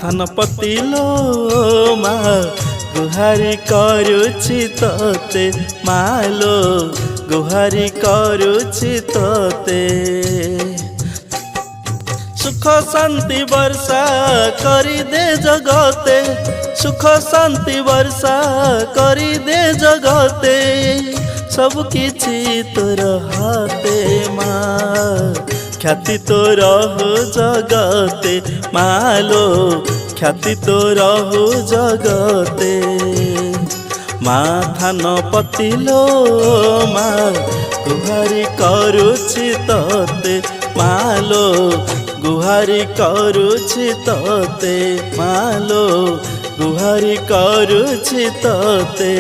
थान पतिलो मा गुहारी करुछि तोते मालो गुहारी करुछि तोते। सुख शांति वर्षा करी दे जगते सुख शांति वर्षा करी दे जगते सब किछि तोर हाथे माँ ख्याति तोर हो जगते मालो ख्याति तोर हो जगते। माँ थान पतिलो माँ गुहारी करुछि तोते मालो गुहारी करुछि तोते मालो गुहारी करुछि तोते।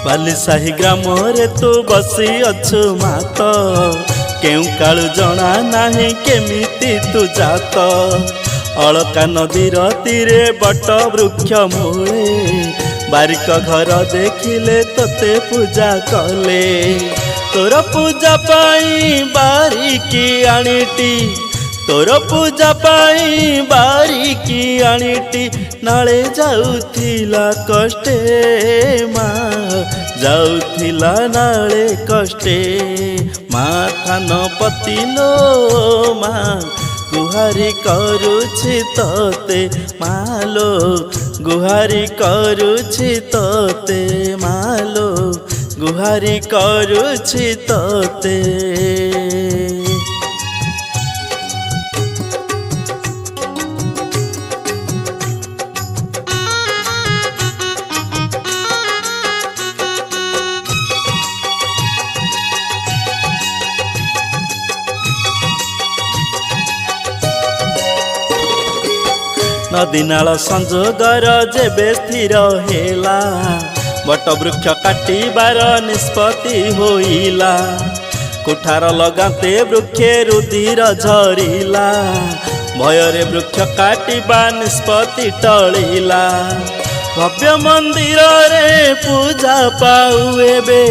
बालीसाही ग्राम रे तू बसी अच्छु मात केउ कालु जना नाही केमिति तू जात। अलका नदीर तीरे बट वृक्ष मूले बारिक घर देखिले तोते पूजा कले। तोर पूजा पाई बारिकी आनीटी तोर पूजा पाई बारिकी आनीटी नाले जाउथिला कष्टे माँ जाउथिला नाले कष्टे। माँ थान पतिलो माँ गुहारी करुछि तोते मालो गुहारी करुछि तोते मालो गुहारी करुछि तोते। नदी नाल संजोगर जेबे स्थिर हेला बट वृक्ष काटिबार निष्पत्ति होइला। कुठार लगाते वृक्षे रुधिर झरिला भୟରେ वृक्ष काटिबा निष्पत्ति टळिला। भव्य मंदिर रे पूजा पाऊ एबे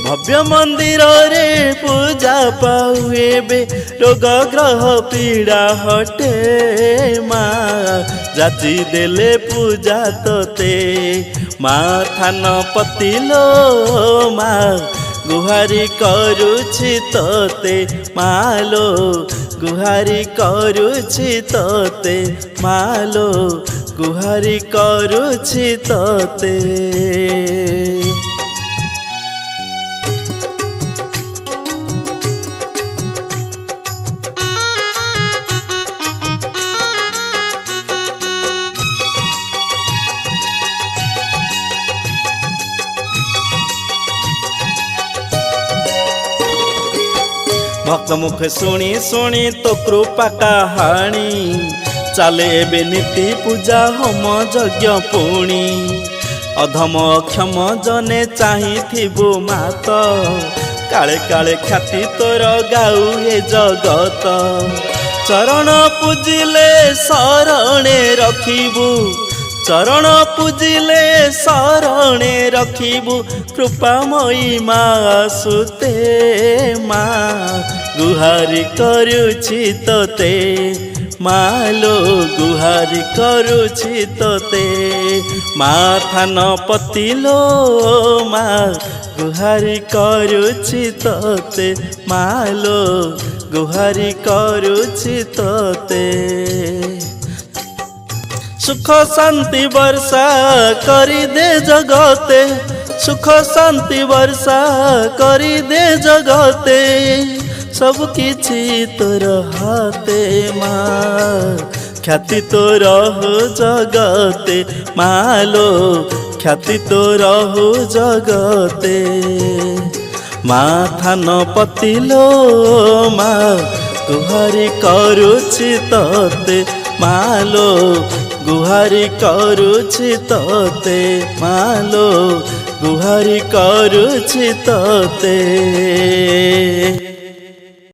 भव्य मंदिर रे पूजा पाऊ एबे रोग ग्रह पीड़ा हटे माँ जाति देले पूजा तोते। माँ थान पतिलो माँ गुहारी करुछि तोते मालो गुहारी करुछि तोते मालो गुहारी करुछि तोते। भक्त मुख शुणी शुणी तो कृपा कहानी चले एबे नीति पूजा होम यज्ञ पुणी। अधम अक्षम जने चाहिथिबु मात काले काले ख्याति तोर गाऊ ए जगत। चरण पूजिले शरणे रखिबु चरण पूजिले शरणे रखिबु कृपामयी माँ सुते। माँ गुहारी करुछि तोते मालो गुहारी करुछि तोते। माँ थान पतिलो माँ गुहारी करुछि तोते मालो गुहारी करुछि तोते। सुख शांति वर्षा करी दे जगते सुख शांति वर्षा करी दे जगते सब किछि तोर हाथे माँ ख्याति तोर हो जगते मालो ख्याति तोर हो जगते। माँ थान पतिलो माँ गुहारी करुछि तोते मालो गुहारी करुछि तोते मालो गुहारी करुछि तोते।